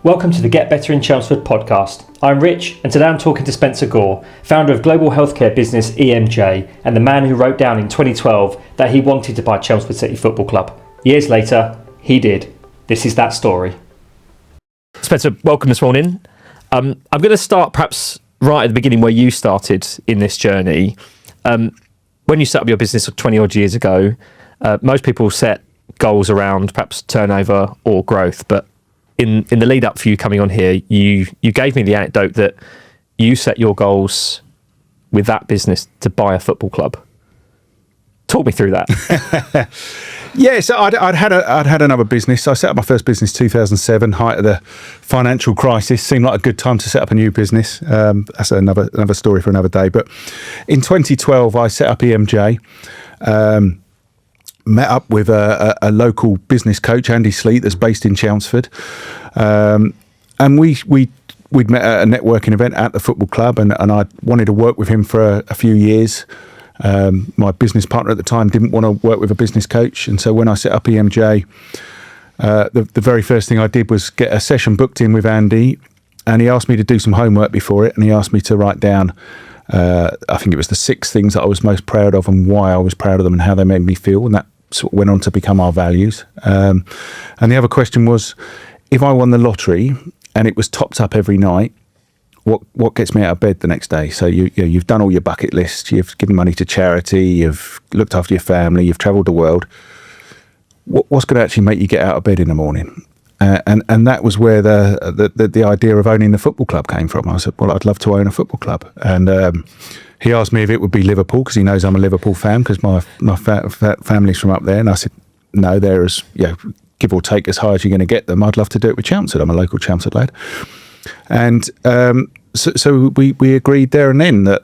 Welcome to the Get Better in Chelmsford podcast. I'm Rich, and today I'm talking to Spencer Gore, founder of global healthcare business EMJ, and the man who wrote down in 2012 that he wanted to buy Chelmsford City Football Club. Years later, he did. This is that story. Spencer, welcome this morning. I'm going to start perhaps right at the beginning where you started in this journey. When you set up your business 20 odd years ago, most people set goals around perhaps turnover or growth, but in the lead up for you coming on here, you gave me the anecdote that you set your goals with that business to buy a football club. Talk me through that. Yeah, so I'd had another business. I set up my first business 2007, height of the financial crisis. Seemed like a good time to set up a new business. That's another story for another day. But in 2012, I set up EMJ. Met up with a local business coach, Andy Sleet, that's based in Chelmsford, and we'd met at a networking event at the football club, and I wanted to work with him for a few years. My business partner at the time didn't want to work with a business coach, and so when I set up EMJ, the very first thing I did was get a session booked in with Andy, and he asked me to do some homework before it, and he asked me to write down I think it was the 6 things that I was most proud of and why I was proud of them and how they made me feel, and that sort of went on to become our values. And the other question was, if I won the lottery and it was topped up every night, what gets me out of bed the next day? So you've done all your bucket lists, you've given money to charity, you've looked after your family, you've travelled the world. What's going to actually make you get out of bed in the morning? And that was where the idea of owning the football club came from. I said, well, I'd love to own a football club. And he asked me if it would be Liverpool, because he knows I'm a Liverpool fan, because my family's from up there. And I said, no, they're as, give or take as high as you're going to get them. I'd love to do it with Chelmsford. I'm a local Chelmsford lad. And so we agreed there and then that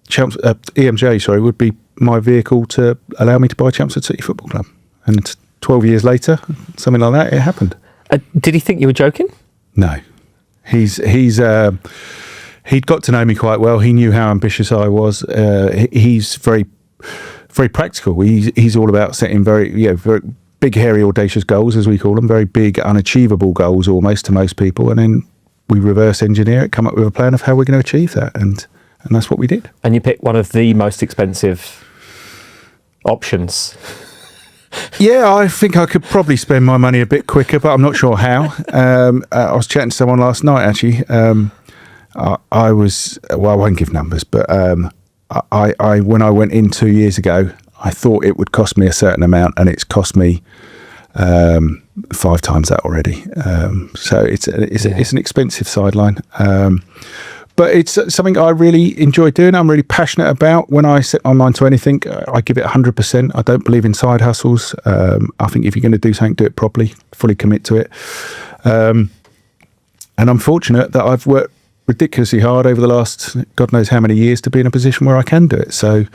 EMJ would be my vehicle to allow me to buy Chelmsford City Football Club. And 12 years later, something like that, it happened. Did he think you were joking? No, he'd got to know me quite well. He knew how ambitious I was. He's very, very practical. He's all about setting very big, hairy, audacious goals, as we call them. Very big, unachievable goals, almost to most people. And then we reverse engineer it, come up with a plan of how we're going to achieve that, and that's what we did. And you picked one of the most expensive options. Yeah, I think I could probably spend my money a bit quicker, but I'm not sure how. I was chatting to someone last night, actually. I won't give numbers, but I when I went in 2 years ago, I thought it would cost me a certain amount, and it's cost me 5 times that already. So it's an expensive sideline. But it's something I really enjoy doing. I'm really passionate about. When I set my mind to anything, I give it 100%. I don't believe in side hustles. I think if you're going to do something, do it properly, fully commit to it. And I'm fortunate that I've worked ridiculously hard over the last God knows how many years to be in a position where I can do it. So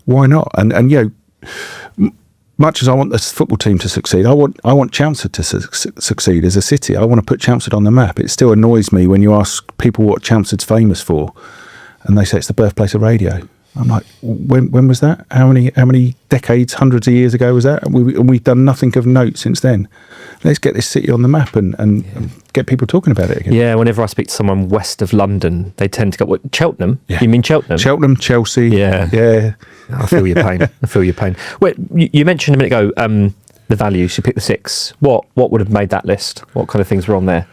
why not? And much as I want this football team to succeed, I want Chelmsford to succeed as a city. I want to put Chelmsford on the map. It still annoys me when you ask people what Chelmsford's famous for, and they say it's the birthplace of radio. I'm like, when was that? How many decades, hundreds of years ago was that? And we've done nothing of note since then. Let's get this city on the map and get people talking about it again. Yeah, whenever I speak to someone west of London, they tend to go, what, Cheltenham? Yeah. You mean Cheltenham? Cheltenham, Chelsea. Yeah. I feel your pain. Wait, you mentioned a minute ago the values. You picked the 6. What would have made that list? What kind of things were on there?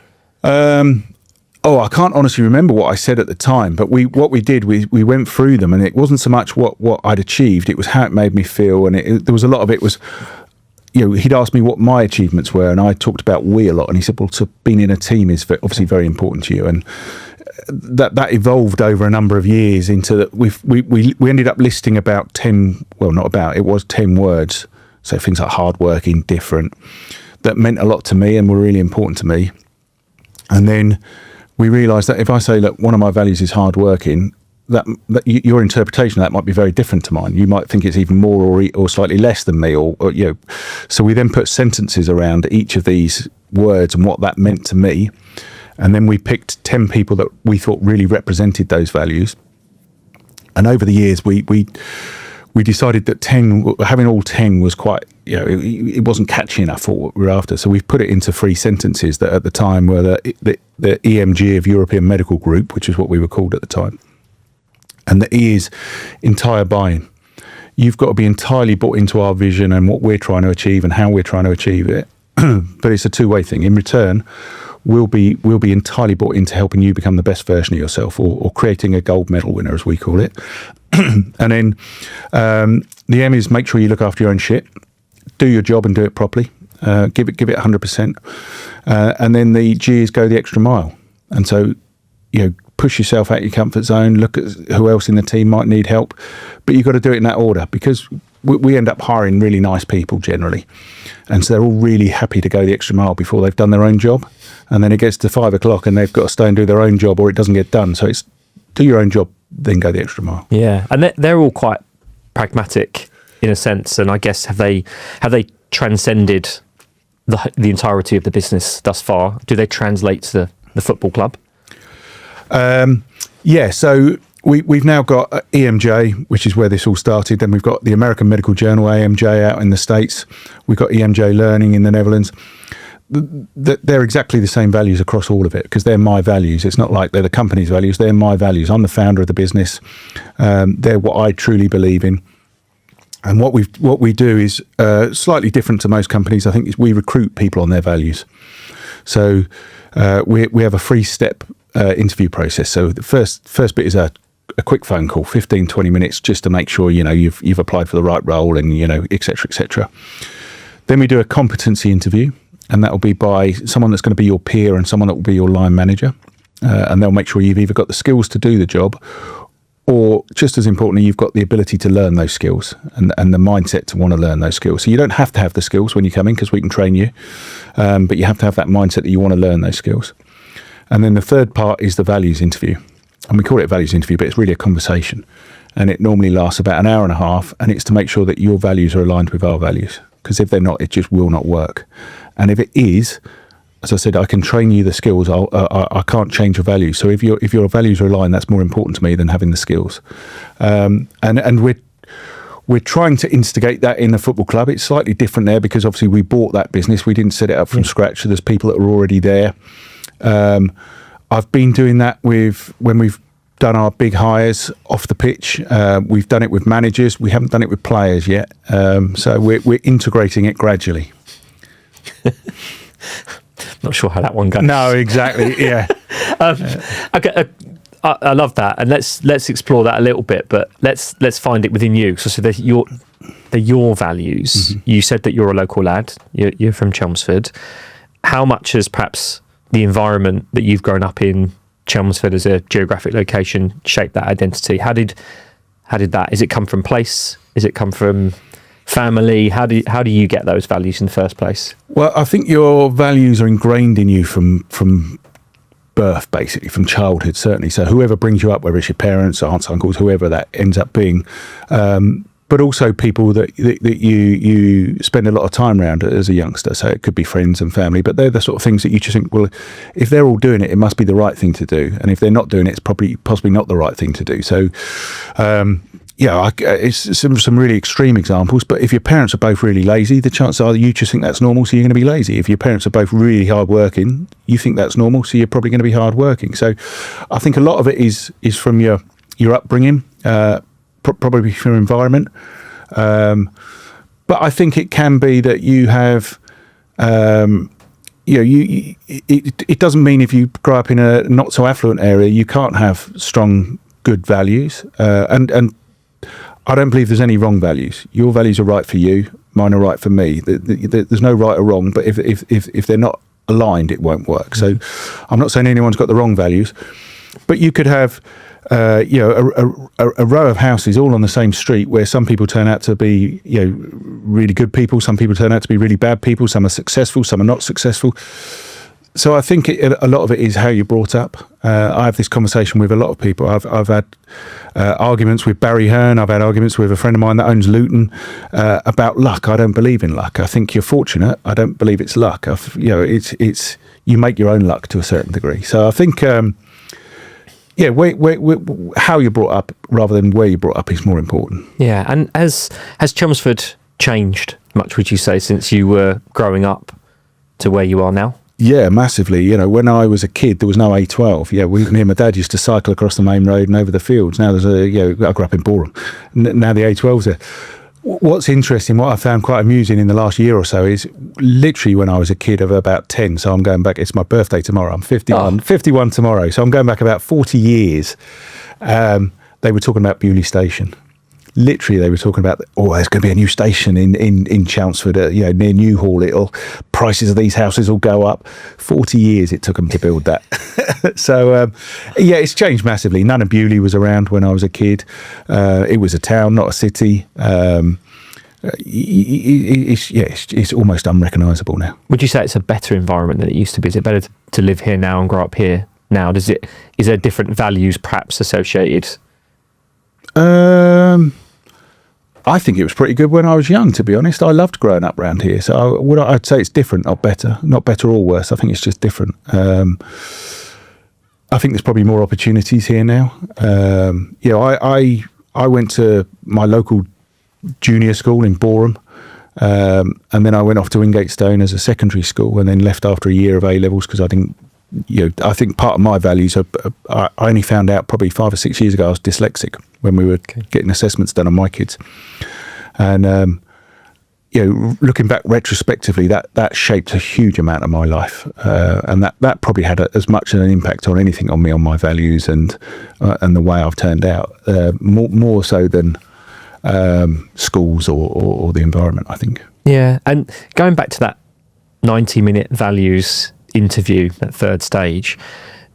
I can't honestly remember what I said at the time, but we went through them, and it wasn't so much what I'd achieved, it was how it made me feel, and there was a lot of it was, he'd asked me what my achievements were, and I talked about we a lot, and he said, well, so being in a team is obviously very important to you, and that evolved over a number of years into that we ended up listing about 10, well, not about, it was 10 words, so things like hardworking, different, that meant a lot to me and were really important to me. And then we realised that if I say, look, one of my values is hardworking, that your interpretation of that might be very different to mine. You might think it's even more or slightly less than me, or So we then put sentences around each of these words and what that meant to me, and then we picked 10 people that we thought really represented those values. And over the years, we we decided that having all 10 was quite, it wasn't catchy enough for what we were after. So we've put it into 3 sentences that at the time were the EMG of European Medical Group, which is what we were called at the time. And the E is entire buy-in. You've got to be entirely bought into our vision and what we're trying to achieve and how we're trying to achieve it. But it's a two-way thing. In return, we'll be entirely bought into helping you become the best version of yourself, or creating a gold medal winner, as we call it. And then the M is make sure you look after your own shit, do your job and do it properly, give it 100%. And then the G is go the extra mile. And so, push yourself out your comfort zone, look at who else in the team might need help, but you've got to do it in that order, because we end up hiring really nice people generally. And so they're all really happy to go the extra mile before they've done their own job. And then it gets to 5 o'clock and they've got to stay and do their own job, or it doesn't get done. So it's do your own job, then go the extra mile. Yeah. And they're all quite pragmatic in a sense. And I guess have they transcended the entirety of the business thus far? Do they translate to the football club? Yeah, so we've now got EMJ, which is where this all started. Then we've got the American Medical Journal, AMJ, out in the States. We've got EMJ Learning in the Netherlands. They're exactly the same values across all of it, because they're my values. It's not like they're the company's values. They're my values. I'm the founder of the business. They're what I truly believe in. And what we do is slightly different to most companies. I think is we recruit people on their values. So we have a 3-step interview process. So the first bit is a quick phone call, 15-20 minutes, just to make sure you've applied for the right role, and et cetera, et cetera. Then we do a competency interview, and that will be by someone that's going to be your peer and someone that will be your line manager, and they'll make sure you've either got the skills to do the job, or just as importantly, you've got the ability to learn those skills and the mindset to want to learn those skills. So you don't have to have the skills when you come in, because we can train you, but you have to have that mindset that you want to learn those skills. And then the third part is the values interview. And we call it a values interview, but it's really a conversation. And it normally lasts about an hour and a half. And it's to make sure that your values are aligned with our values. Because if they're not, it just will not work. And if it is, as I said, I can train you the skills. I can't change your values. So if your values are aligned, that's more important to me than having the skills. And we're trying to instigate that in the football club. It's slightly different there, because obviously we bought that business. We didn't set it up from scratch. So there's people that are already there. I've been doing that when we've done our big hires off the pitch. We've done it with managers. We haven't done it with players yet. So we're integrating it gradually. Not sure how that one goes. No, exactly. Yeah. Okay. I love that, and let's explore that a little bit. But let's find it within you. So they're your values. Mm-hmm. You said that you're a local lad. You're from Chelmsford. How much has perhaps the environment that you've grown up in, Chelmsford as a geographic location, shape that identity? How did that? Is it come from place? Is it come from family? How do you get those values in the first place? Well, I think your values are ingrained in you from birth, basically, from childhood, certainly. So whoever brings you up, whether it's your parents, aunts, uncles, whoever that ends up being, but also people that you spend a lot of time around as a youngster. So it could be friends and family, but they're the sort of things that you just think, well, if they're all doing it, it must be the right thing to do. And if they're not doing it, it's possibly not the right thing to do. So, it's some really extreme examples, but if your parents are both really lazy, the chances are you just think that's normal, so you're going to be lazy. If your parents are both really hardworking, you think that's normal, so you're probably going to be hardworking. So I think a lot of it is from your upbringing, probably from your environment. But I think it can be that you have, it doesn't mean if you grow up in a not so affluent area, you can't have strong, good values. And I don't believe there's any wrong values. Your values are right for you. Mine are right for me. There's no right or wrong, but if they're not aligned, it won't work. So I'm not saying anyone's got the wrong values, but you could have a row of houses all on the same street where some people turn out to be really good people, some people turn out to be really bad people, some are successful, some are not successful. So I think a lot of it is how you're brought up. I have this conversation with a lot of people. I've had arguments with Barry Hearn. I've had arguments with a friend of mine that owns Luton about luck. I don't believe in luck. I think you're fortunate. I don't believe it's luck. It's you make your own luck to a certain degree. So I think yeah, how you're brought up rather than where you're brought up is more important. Yeah, and has Chelmsford changed much, would you say, since you were growing up to where you are now? Yeah, massively. You know, when I was a kid, there was no A12. Yeah, me and my dad used to cycle across the main road and over the fields. Now I grew up in Boreham. Now the A12's there. What's interesting, what I found quite amusing in the last year or so is literally when I was a kid of about 10, so I'm going back, it's my birthday tomorrow, I'm 51 tomorrow, so I'm going back about 40 years. They were talking about Bewley Station. Literally, they were talking about, there's going to be a new station in Chelmsford, near Newhall. Prices of these houses will go up. 40 years it took them to build that. So, it's changed massively. None of Bewley was around when I was a kid. It was a town, not a city. It's almost unrecognisable now. Would you say it's a better environment than it used to be? Is it better to live here now and grow up here now? Is there different values perhaps associated? I think it was pretty good when I was young, to be honest. I loved growing up around here. So I'd say it's different, not better. Not better or worse. I think it's just different. I think there's probably more opportunities here now. I went to my local junior school in Boreham, and then I went off to Wingatestone as a secondary school, and then left after a year of A-levels because I didn't. I think part of my values I only found out probably 5 or 6 years ago I was dyslexic when we were getting assessments done on my kids, and looking back retrospectively, that shaped a huge amount of my life, and that probably had as much an impact on anything on me, on my values and the way I've turned out, more so than schools or the environment, I think. Yeah, and going back to that 90-minute values interview, that third stage,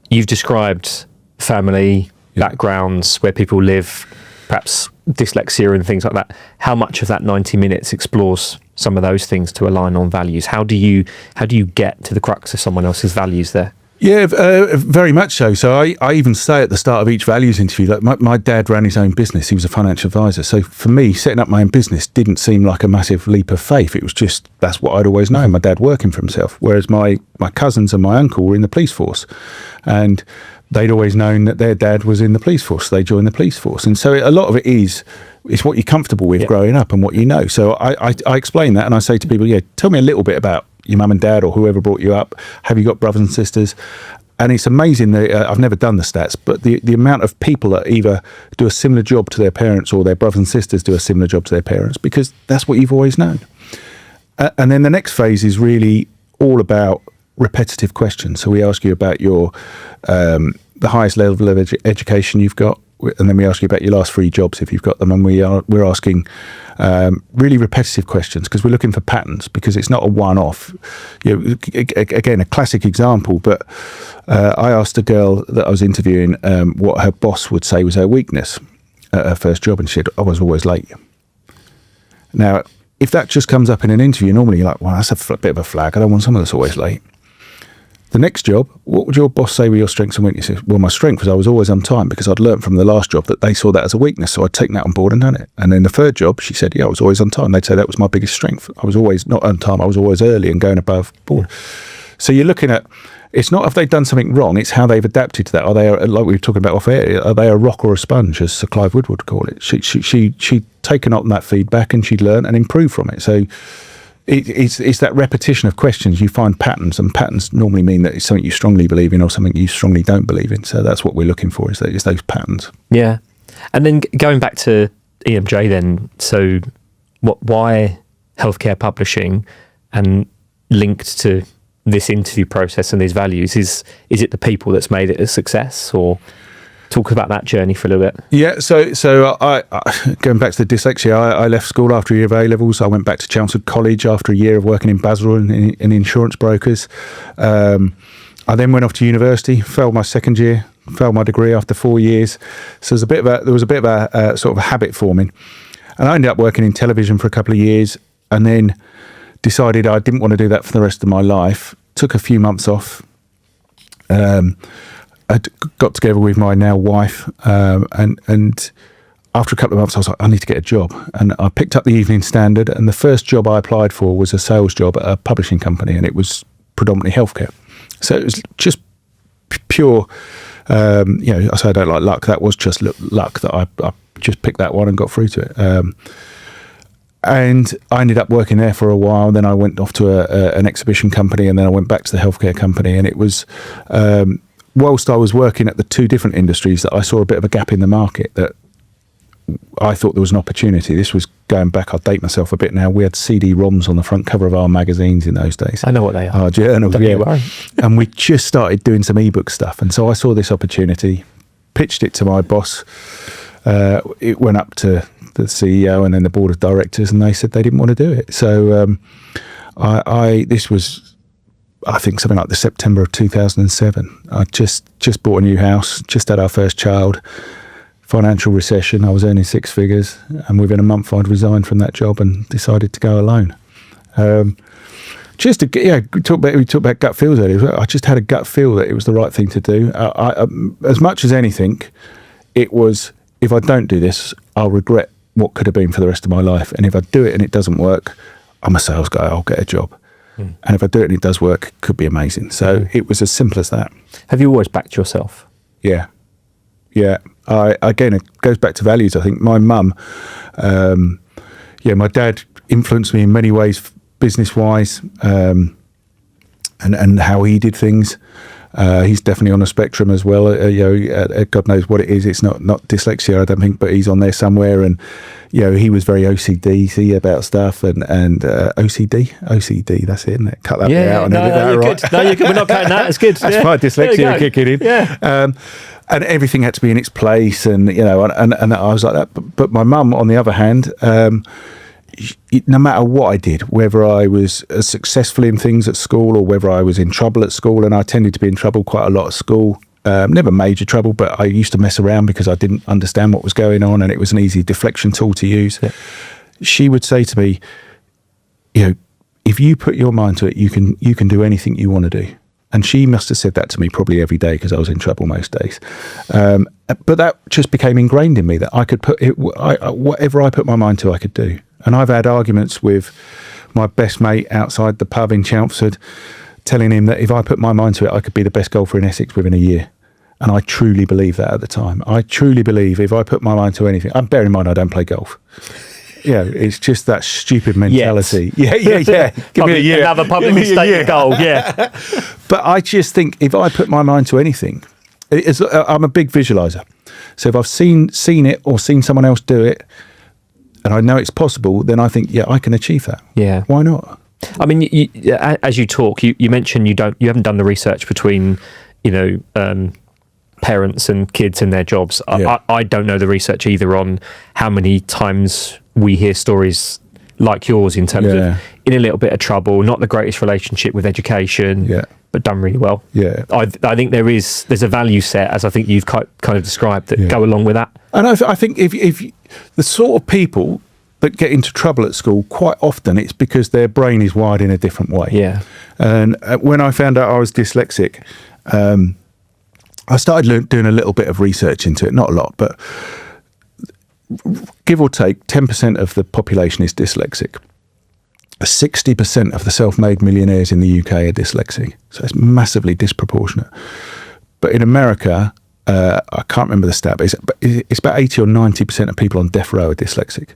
you've described family, backgrounds, where people live, perhaps dyslexia and things like that. How much of that 90 minutes explores some of those things to align on values? How do you get to the crux of someone else's values there? Yeah, very much so. So I even say at the start of each values interview, like my dad ran his own business. He was a financial advisor. So for me, setting up my own business didn't seem like a massive leap of faith. It was just, that's what I'd always known, my dad working for himself. Whereas my cousins and my uncle were in the police force. And they'd always known that their dad was in the police force. They joined the police force. And so a lot of it is what you're comfortable with growing up and what you know. So I explain that and I say to people, tell me a little bit about your mum and dad or whoever brought you up. Have you got brothers and sisters? And it's amazing that I've never done the stats, but the amount of people that either do a similar job to their parents or their brothers and sisters do a similar job to their parents, because that's what you've always known. And then the next phase is really all about repetitive questions. So we ask you about your the highest level of education you've got, and then we ask you about your last 3 jobs if you've got them, and we're asking really repetitive questions because we're looking for patterns, because it's not a one-off. Again, a classic example, but I asked a girl that I was interviewing what her boss would say was her weakness at her first job, and she said, I was always late. Now, if that just comes up in an interview, normally you're like, well, that's a bit of a flag. I don't want someone that's always late. The next job, what would your boss say were your strengths and weaknesses? Well, my strength was I was always on time, because I'd learned from the last job that they saw that as a weakness. So I'd taken that on board and done it. And then the third job, she said, I was always on time. They'd say that was my biggest strength. I was always not on time. I was always early and going above board. So you're looking at, it's not if they've done something wrong, it's how they've adapted to that. Are they, like we were talking about off air, are they a rock or a sponge, as Sir Clive Wood would call it? She'd taken on that feedback and she'd learned and improved from it. So it's that repetition of questions. You find patterns, and patterns normally mean that it's something you strongly believe in or something you strongly don't believe in. So that's what we're looking for, is those patterns. Yeah. And then going back to EMJ then, so why healthcare publishing, and linked to this interview process and these values, is it the people that's made it a success? Or talk about that journey for a little bit. Yeah, so I going back to the dyslexia, I left school after a year of A-levels. I went back to Chelmsford College after a year of working in Basel in insurance brokers. I then went off to university, failed my second year, failed my degree after 4 years. So there was a bit of a sort of a habit forming. And I ended up working in television for a couple of years, and then decided I didn't want to do that for the rest of my life. Took a few months off. I got together with my now wife, and after a couple of months I was like, I need to get a job, and I picked up the Evening Standard, and the first job I applied for was a sales job at a publishing company, and it was predominantly healthcare. So it was just pure, I say I don't like luck. That was just luck that I just picked that one and got through to it. And I ended up working there for a while. Then I went off to an exhibition company, and then I went back to the healthcare company. And it was, whilst I was working at the two different industries, that I saw a bit of a gap in the market that I thought there was an opportunity. This was going back, I'll date myself a bit now. We had CD-ROMs on the front cover of our magazines in those days. I know what they are. Our journals, Don't you worry. And we just started doing some ebook stuff. And so I saw this opportunity, pitched it to my boss. It went up to the CEO and then the board of directors, and they said they didn't want to do it. So this was, I think, something like the September of 2007. I just bought a new house, just had our first child. Financial recession, I was earning six figures, and within a month I'd resigned from that job and decided to go alone. We talked about gut feels earlier. I just had a gut feel that it was the right thing to do. As much as anything, it was, if I don't do this, I'll regret what could have been for the rest of my life. And if I do it and it doesn't work, I'm a sales guy, I'll get a job. And if I do it and it does work, it could be amazing. So it was as simple as that. Have you always backed yourself? Yeah. Again, it goes back to values. I think my mum, my dad influenced me in many ways, business-wise, and how he did things. He's definitely on a spectrum as well. God knows what it is. It's not dyslexia, I don't think, but he's on there somewhere. And he was very OCD about stuff and OCD. That's it, isn't it? Cut that bit out. You're good. No, you're good. We're not cutting that. It's good. That's my dyslexia kicking in. Yeah. And everything had to be in its place, and I was like that. But my mum, on the other hand, no matter what I did, whether I was successful in things at school or whether I was in trouble at school, and I tended to be in trouble quite a lot at school, never major trouble, but I used to mess around because I didn't understand what was going on, and it was an easy deflection tool to use. Yeah. She would say to me, if you put your mind to it, you can do anything you want to do. And she must have said that to me probably every day because I was in trouble most days. But that just became ingrained in me that I could whatever I put my mind to, I could do. And I've had arguments with my best mate outside the pub in Chelmsford, telling him that if I put my mind to it, I could be the best golfer in Essex within a year. And I truly believe that at the time. I truly believe if I put my mind to anything, I'm bearing in mind I don't play golf. It's just that stupid mentality. Yes. Yeah. Give me a year. Another publicly stated goal, yeah. But I just think if I put my mind to anything, I'm a big visualizer. So if I've seen it or seen someone else do it, and I know it's possible, then I think, I can achieve that. Yeah. Why not? I mean, as you talk, you mentioned you haven't done the research between, parents and kids and their jobs. Yeah. I don't know the research either on how many times we hear stories like yours in terms of in a little bit of trouble, not the greatest relationship with education, but done really well. Yeah. I think there's a value set, as I think you've kind of described, that go along with that. And I think if the sort of people that get into trouble at school, quite often it's because their brain is wired in a different way. Yeah. And when I found out I was dyslexic, I started doing a little bit of research into it, not a lot, but give or take 10% of the population is dyslexic. 60% of the self-made millionaires in the UK are dyslexic. So it's massively disproportionate. But in America, I can't remember the stat, but it's about 80 or 90% of people on death row are dyslexic.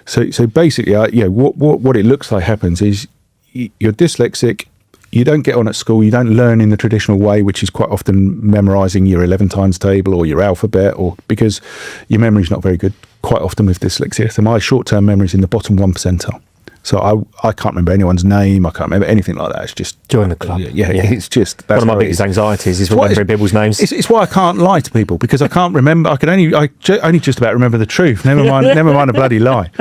So basically, what it looks like happens is you're dyslexic, you don't get on at school, you don't learn in the traditional way, which is quite often memorising your 11 times table or your alphabet, or because your memory's not very good, quite often with dyslexia. So my short-term memory is in the bottom 1 percentile. So I can't remember anyone's name, I can't remember anything like that. It's just... Join the club. It's just... That's one of my biggest anxieties is remembering people's names. It's why I can't lie to people, because I can't remember, I only just about remember the truth, never mind a bloody lie.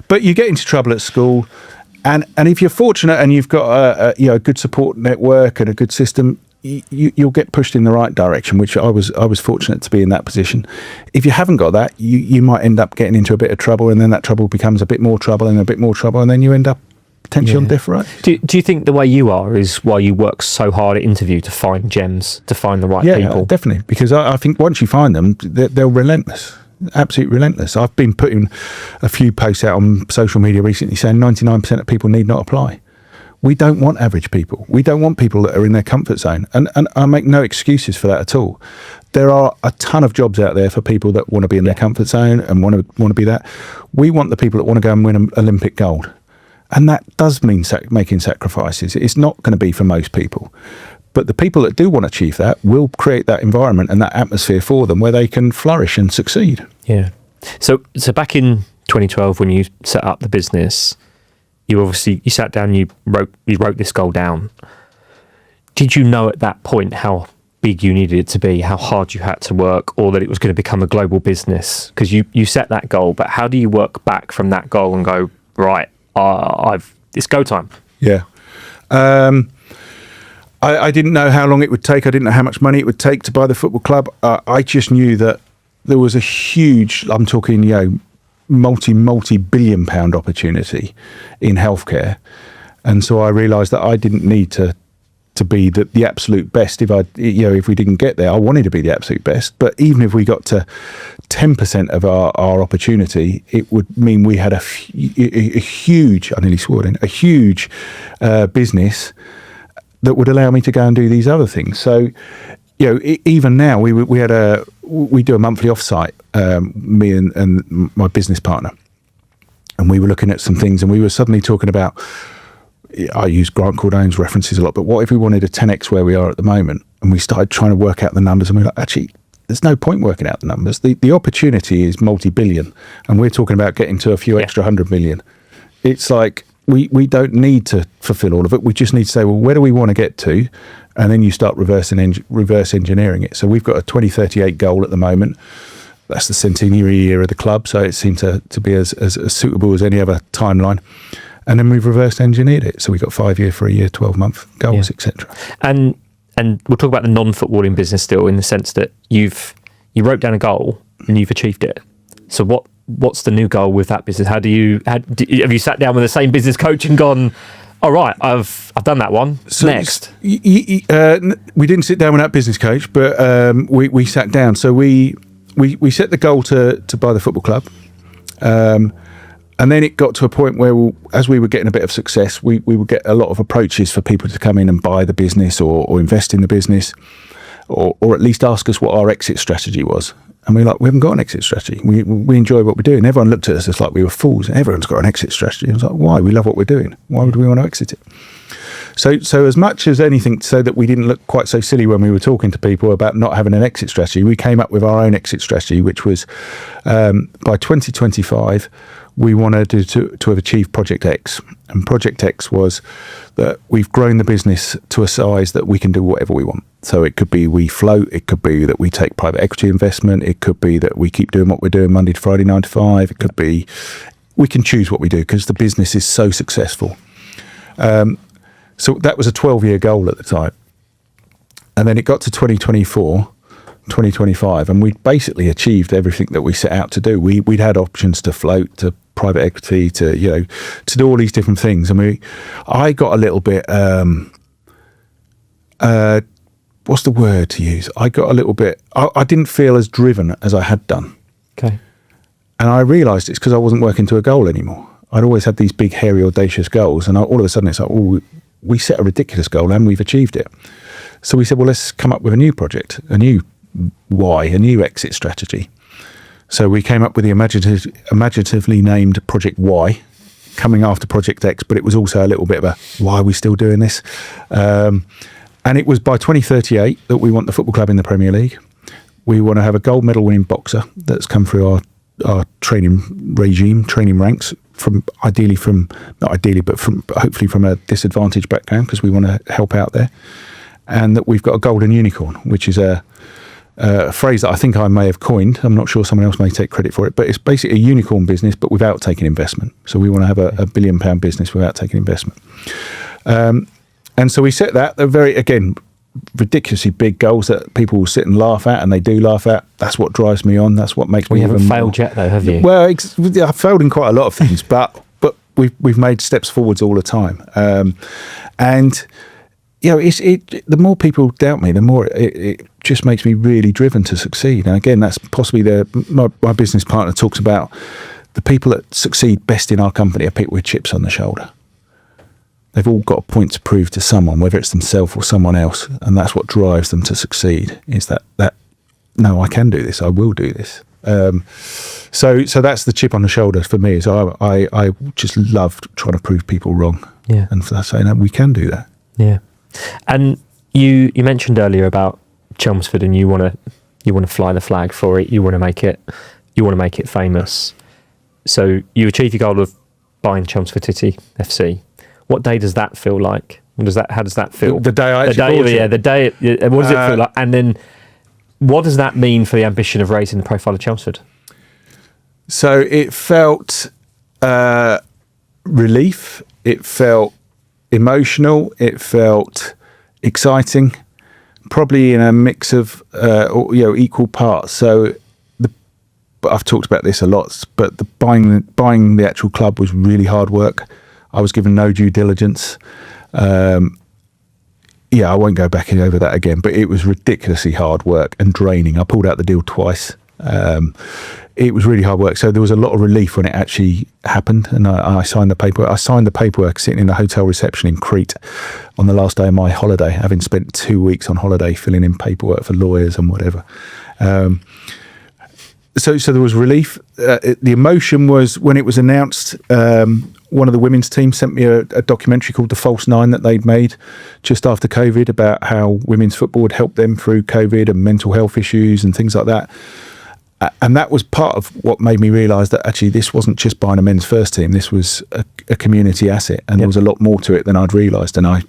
But you get into trouble at school, and if you're fortunate and you've got a good support network and a good system, you'll get pushed in the right direction, which I was fortunate to be in that position. If you haven't got that, you might end up getting into a bit of trouble, and then that trouble becomes a bit more trouble and a bit more trouble, and then you end up potentially on death row. Do you think the way you are is why you work so hard at interview to find gems, to find the right people? Yeah, definitely, because I think once you find them, they're relentless. Absolutely relentless. I've been putting a few posts out on social media recently saying 99% of people need not apply. We don't want average people. We don't want people that are in their comfort zone. And I make no excuses for that at all. There are a ton of jobs out there for people that want to be in their comfort zone and want to be that. We want the people that want to go and win an Olympic gold. And that does mean making sacrifices. It's not going to be for most people. But the people that do want to achieve that will create that environment and that atmosphere for them where they can flourish and succeed. Yeah. So back in 2012, when you set up the business, you sat down, you wrote this goal down. Did you know at that point how big you needed it to be, how hard you had to work, or that it was going to become a global business? Because you set that goal, but how do you work back from that goal and go, right, it's go time? Yeah. I didn't know how long it would take. I didn't know how much money it would take to buy the football club. I just knew that there was a huge, I'm talking, multi-billion pound opportunity in healthcare. And so I realised that I didn't need to be the absolute best. If we didn't get there, I wanted to be the absolute best. But even if we got to 10% of our opportunity, it would mean we had a huge, I nearly swore then, a huge business that would allow me to go and do these other things. So, even now we do a monthly offsite, me and my business partner, and we were looking at some things, and we were suddenly talking about, I use Grant Cordane's references a lot, but what if we wanted a 10x where we are at the moment? And we started trying to work out the numbers, and we were like, actually, there's no point working out the numbers. The opportunity is multi-billion, and we're talking about getting to a few extra 100 million. It's like, we don't need to fulfill all of it. We just need to say, well, where do we want to get to? And then you start reverse engineering it. So we've got a 2038 goal at the moment. That's the centenary year of the club. So it seemed to be as suitable as any other timeline. And then we've reverse engineered it. So we've got 5 year, 3 year, 12-month goals, etc. And we'll talk about the non-footballing business still, in the sense that you wrote down a goal and you've achieved it. So what's the new goal with that business? Have you sat down with the same business coach and gone, all right, I've done that one. So next? We didn't sit down with that business coach, but we sat down. So we set the goal to buy the football club. And then it got to a point where, as we were getting a bit of success, we would get a lot of approaches for people to come in and buy the business or invest in the business, or at least ask us what our exit strategy was. And we haven't got an exit strategy. We enjoy what we're doing. Everyone looked at us as like we were fools. Everyone's got an exit strategy. I was like, why? We love what we're doing. Why would we want to exit it? So as much as anything, so that we didn't look quite so silly when we were talking to people about not having an exit strategy, we came up with our own exit strategy, which was by 2025, we wanted to have achieved Project X. And Project X was that we've grown the business to a size that we can do whatever we want. So it could be we float, it could be that we take private equity investment, it could be that we keep doing what we're doing Monday to Friday, 9 to 5, it could be, we can choose what we do because the business is so successful. So that was a 12-year goal at the time. And then it got to 2025, and we'd basically achieved everything that we set out to do. We'd had options to float, to private equity, to do all these different things. And I got a little bit, what's the word to use? I got a little bit, I didn't feel as driven as I had done. Okay. And I realised it's because I wasn't working to a goal anymore. I'd always had these big, hairy, audacious goals, and all of a sudden it's like, oh, we set a ridiculous goal and we've achieved it. So we said, well, let's come up with a new project, a new why, a new exit strategy. So we came up with the imaginatively named Project Y, coming after Project X, but it was also a little bit of a, why are we still doing this? And it was by 2038 that we want the football club in the Premier League. We want to have a gold medal winning boxer that's come through our training regime, training ranks, hopefully from a disadvantaged background, because we want to help out there. And that we've got a golden unicorn, which is a phrase that I think I may have coined. I'm not sure, someone else may take credit for it, but it's basically a unicorn business, but without taking investment. So we want to have a £1 billion business without taking investment. And so we set that. They're very, again, ridiculously big goals that people will sit and laugh at, and they do laugh at. That's what drives me on. That's what makes me. You haven't failed yet, though, have you? Well, I've failed in quite a lot of things, but we've made steps forwards all the time. And the more people doubt me, the more it just makes me really driven to succeed. And again, that's possibly my business partner talks about the people that succeed best in our company are people with chips on the shoulder. they've all got a point to prove to someone, whether it's themselves or someone else, and that's what drives them to succeed. Is that no, I can do this. I will do this. So that's the chip on the shoulder for me. Is I just love trying to prove people wrong. Yeah, and saying that we can do that. Yeah, and you mentioned earlier about Chelmsford, and you want to fly the flag for it. You want to make it famous. So you achieve your goal of buying Chelmsford City FC. What day does that feel like? How does that feel? The day I actually bought it. The day. What does it feel like? And then, what does that mean for the ambition of raising the profile of Chelmsford? So it felt relief. It felt emotional. It felt exciting. Probably in a mix of equal parts. So but I've talked about this a lot. But buying the actual club was really hard work. I was given no due diligence. I won't go back over that again. But it was ridiculously hard work and draining. I pulled out the deal twice. It was really hard work. So there was a lot of relief when it actually happened, and I signed the paperwork. I signed the paperwork sitting in the hotel reception in Crete on the last day of my holiday, having spent 2 weeks on holiday filling in paperwork for lawyers and whatever. So there was relief. The emotion was when it was announced. One of the women's team sent me a documentary called The False Nine that they'd made just after COVID about how women's football would help them through COVID and mental health issues and things like that. And that was part of what made me realise that actually this wasn't just buying a men's first team. This was a community asset, and there was a lot more to it than I'd realised. And I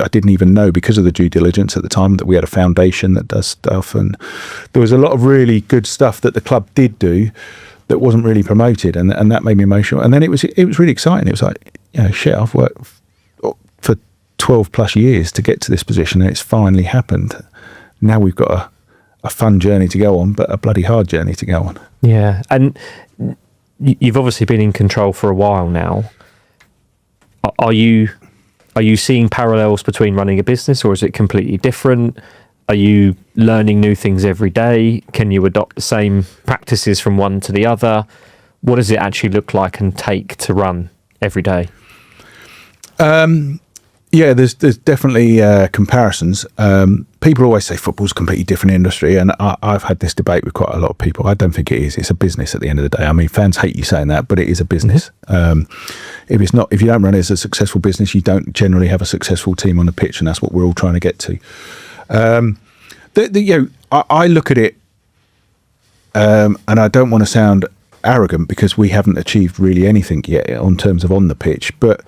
didn't even know, because of the due diligence at the time, that we had a foundation that does stuff. And there was a lot of really good stuff that the club did do that wasn't really promoted, and that made me emotional. And then it was really exciting. It was like, shit, I've worked for 12 plus years to get to this position, and it's finally happened. Now we've got a fun journey to go on, but a bloody hard journey to go on. Yeah, and you've obviously been in control for a while now. Are you seeing parallels between running a business, or is it completely different? Are you learning new things every day? Can you adopt the same practices from one to the other? What does it actually look like and take to run every day? Yeah, there's definitely comparisons. People always say football's a completely different industry, and I've had this debate with quite a lot of people. I don't think it is. It's a business at the end of the day. I mean, fans hate you saying that, but it is a business. Mm-hmm. If you don't run it as a successful business, you don't generally have a successful team on the pitch, and that's what we're all trying to get to. I look at it, and I don't want to sound arrogant because we haven't achieved really anything yet on terms of on the pitch, but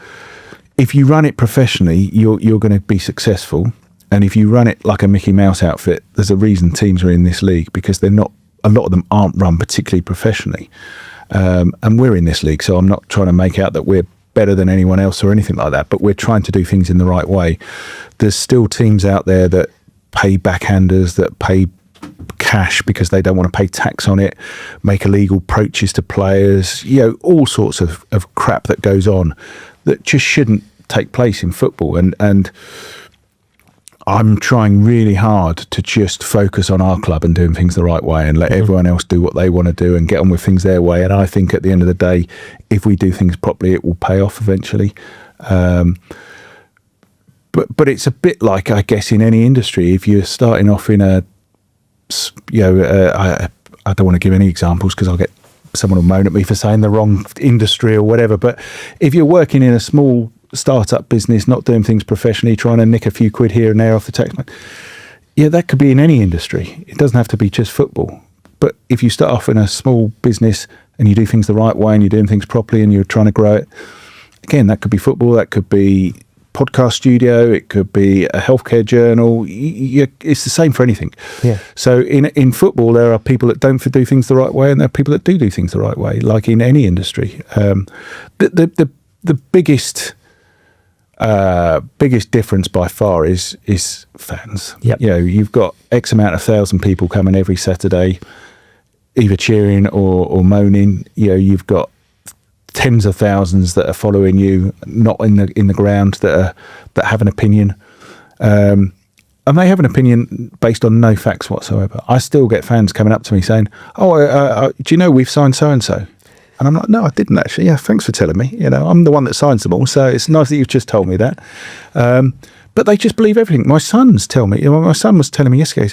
if you run it professionally, you're going to be successful. And if you run it like a Mickey Mouse outfit, there's a reason teams are in this league, because they're not. A lot of them aren't run particularly professionally, and we're in this league. So I'm not trying to make out that we're better than anyone else or anything like that. But we're trying to do things in the right way. There's still teams out there that pay backhanders, that pay cash because they don't want to pay tax on it, make illegal approaches to players. All sorts of crap that goes on that just shouldn't take place in football. And I'm trying really hard to just focus on our club and doing things the right way, and let everyone else do what they want to do and get on with things their way. And I think at the end of the day, if we do things properly, it will pay off eventually. But it's a bit like, I guess, in any industry, if you're starting off in I don't want to give any examples because I'll get someone will moan at me for saying the wrong industry or whatever. But if you're working in a small startup business, not doing things professionally, trying to nick a few quid here and there off the taxman, that could be in any industry. It doesn't have to be just football. But if you start off in a small business and you do things the right way and you're doing things properly and you're trying to grow it, again, that could be football, that could be podcast studio, it could be a healthcare journal. It's the same for anything. Yeah. So in football, there are people that don't do things the right way, and there are people that do things the right way, like in any industry. The biggest difference by far is fans. Yep. You've got X amount of 1,000 people coming every Saturday, either cheering or moaning. You've got tens of thousands that are following you, not in the ground, that have an opinion, and they have an opinion based on no facts whatsoever. I still get fans coming up to me saying, "Oh, do you know we've signed so and so?" And I'm like, no, I didn't actually. Yeah, thanks for telling me. I'm the one that signs them all, so it's nice that you've just told me that. But they just believe everything. My sons tell me. My son was telling me yesterday,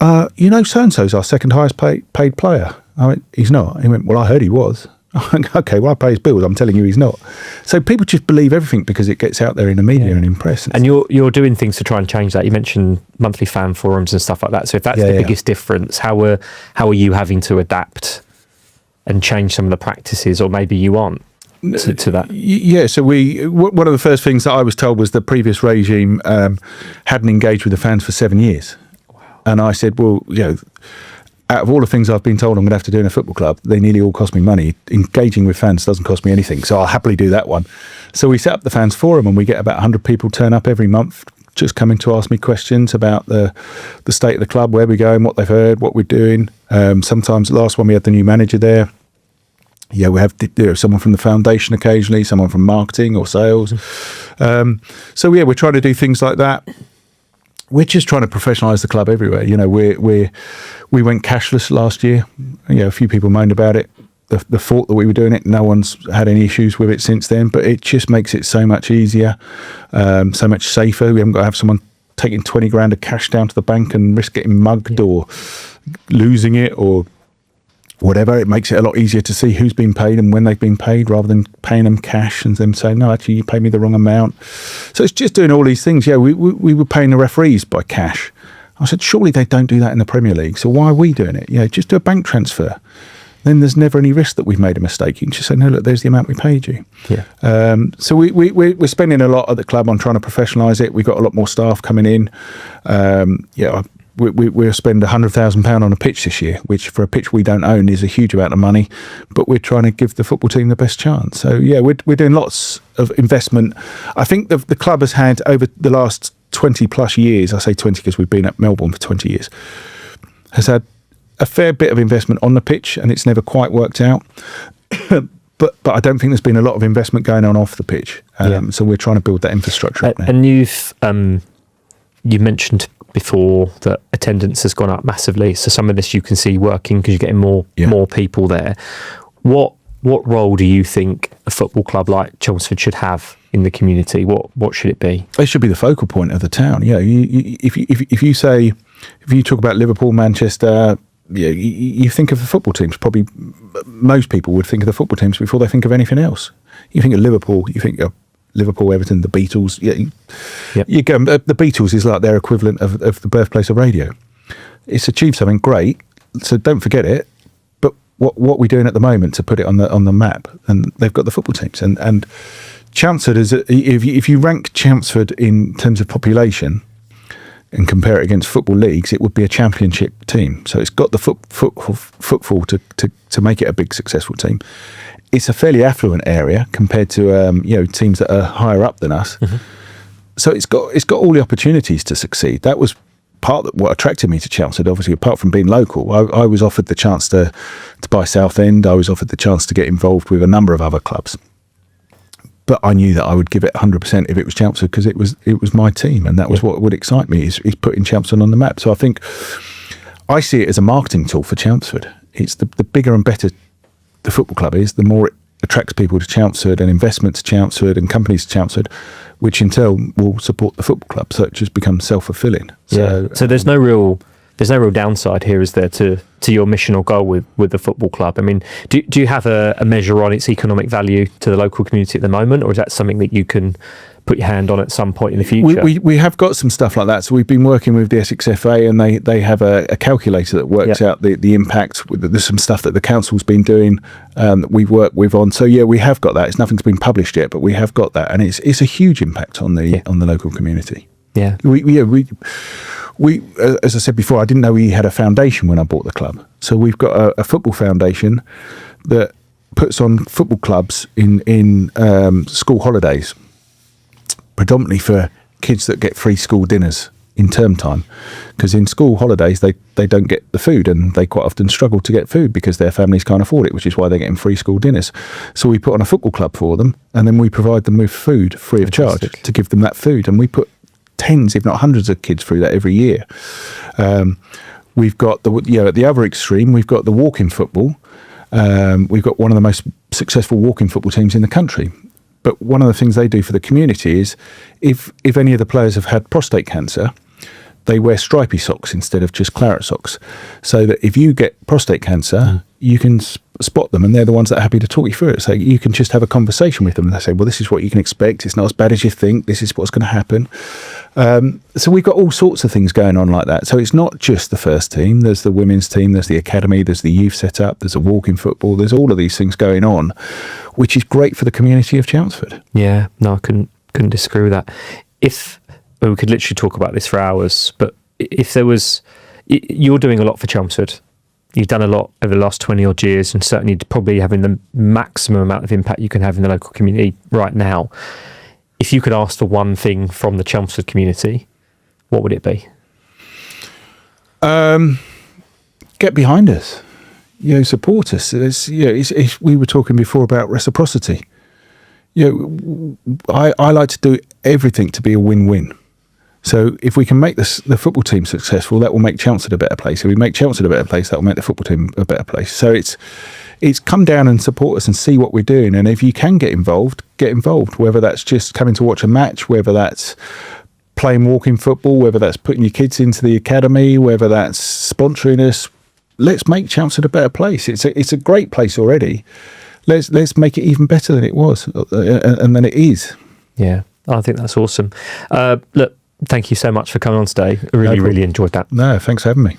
so-and-so's our second highest paid player. I went, he's not. He went, well, I heard he was. I went, okay, well, I pay his bills. I'm telling you he's not. So people just believe everything because it gets out there in the media and in press. And you're doing things to try and change that. You mentioned monthly fan forums and stuff like that. So if that's the biggest difference, how are you having to adapt and change some of the practices, or maybe you aren't? To that. Yeah, so one of the first things that I was told was the previous regime hadn't engaged with the fans for 7 years. Wow. And I said, well, out of all the things I've been told I'm going to have to do in a football club, they nearly all cost me money. Engaging with fans doesn't cost me anything, so I'll happily do that one. So we set up the fans forum, and we get about 100 people turn up every month, just coming to ask me questions about the state of the club, where we're going, what they've heard, what we're doing. Sometimes, last one we had the new manager there. Yeah, we have someone from the foundation occasionally, someone from marketing or sales. We're trying to do things like that. We're just trying to professionalise the club everywhere. We went cashless last year. A few people moaned about it. The thought that we were doing it, no one's had any issues with it since then. But it just makes it so much easier, so much safer. We haven't got to have someone taking 20 grand of cash down to the bank and risk getting mugged or losing it or whatever. It makes it a lot easier to see who's been paid and when they've been paid, rather than paying them cash and them saying, no, actually you paid me the wrong amount. So it's just doing all these things. We were paying the referees by cash. I said, surely they don't do that in the Premier League, so why are we doing it? Just do a bank transfer. Then there's never any risk that we've made a mistake. You can just say, no, look, there's the amount we paid you. So we're spending a lot at the club on trying to professionalise it. We've got a lot more staff coming in. We'll spend £100,000 on a pitch this year, which for a pitch we don't own is a huge amount of money, but we're trying to give the football team the best chance. So we're doing lots of investment. I think the club has had, over the last 20 plus years, I say 20 because we've been at Melbourne for 20 years, has had a fair bit of investment on the pitch, and it's never quite worked out. But I don't think there's been a lot of investment going on off the pitch. So we're trying to build that infrastructure up now. And you mentioned before that attendance has gone up massively, so some of this you can see working because you're getting more people there. What role do you think a football club like Chelmsford should have in the community? What should it be? They should be the focal point of the town. If you talk about Liverpool, Manchester, you think of the football teams. Probably most people would think of the football teams before they think of anything else. You think of Liverpool, you think of Liverpool, Everton, the Beatles. You go. The Beatles is like their equivalent of the birthplace of radio. It's achieved something great, so don't forget it. But what we're doing at the moment to put it on the map, and they've got the football teams, and Chelmsford is, if you rank Chelmsford in terms of population and compare it against football leagues, it would be a championship team. So it's got the footfall to make it a big successful team. It's a fairly affluent area compared to teams that are higher up than us. Mm-hmm. So it's got all the opportunities to succeed. That was part of what attracted me to Chelmsford. Obviously, apart from being local, I was offered the chance to buy Southend. I was offered the chance to get involved with a number of other clubs. But I knew that I would give it 100% if it was Chelmsford, because it was my team, and that was what would excite me, is putting Chelmsford on the map. So I think I see it as a marketing tool for Chelmsford. It's the bigger and better the football club is, the more it attracts people to Chelmsford and investment to Chelmsford and companies to Chelmsford, which in turn will support the football club. So it just becomes self-fulfilling. So there's no real downside here, is there, to your mission or goal with the football club? I mean, do you have a measure on its economic value to the local community at the moment, or is that something that you can put your hand on at some point in the future? We have got some stuff like that. So we've been working with the Essex FA, and they have a calculator that works out the impact. There's some stuff that the council's been doing that we've worked with on. So we have got that. Nothing's been published yet, but we have got that, and it's a huge impact on the local community. Yeah. We, as I said before, I didn't know we had a foundation when I bought the club. So we've got a football foundation that puts on football clubs in school holidays, predominantly for kids that get free school dinners in term time. Because in school holidays, they don't get the food, and they quite often struggle to get food because their families can't afford it, which is why they're getting free school dinners. So we put on a football club for them, and then we provide them with food free of charge to give them that food. And we put tens, if not hundreds of kids through that every year. We've got at the other extreme, we've got the walk-in football, We've got one of the most successful walking football teams in the country. But one of the things they do for the community is if any of the players have had prostate cancer, they wear stripy socks instead of just claret socks. So that if you get prostate cancer, you can spot them, and they're the ones that are happy to talk you through it. So you can just have a conversation with them, and they say, well, this is what you can expect. It's not as bad as you think. This is what's going to happen. So we've got all sorts of things going on like that. So it's not just the first team. There's the women's team, there's the academy, there's the youth setup, there's a walking football. There's all of these things going on, which is great for the community of Chelmsford. Yeah, no, I couldn't disagree with that. We could literally talk about this for hours, but if there was, you're doing a lot for Chelmsford. You've done a lot over the last 20 odd years, and certainly probably having the maximum amount of impact you can have in the local community right now. If you could ask for one thing from the Chelmsford community, what would it be? Get behind us, support us. We were talking before about reciprocity. I like to do everything to be a win-win. So if we can make the football team successful, that will make Chelmsford a better place. If we make Chelmsford a better place, that will make the football team a better place. So it's come down and support us and see what we're doing. And if you can get involved, whether that's just coming to watch a match, whether that's playing walking football, whether that's putting your kids into the academy, whether that's sponsoring us. Let's make Chelmsford a better place. It's a great place already. Let's make it even better than it was and than it is. Yeah, I think that's awesome. Look, thank you so much for coming on today. I really enjoyed that. No, thanks for having me.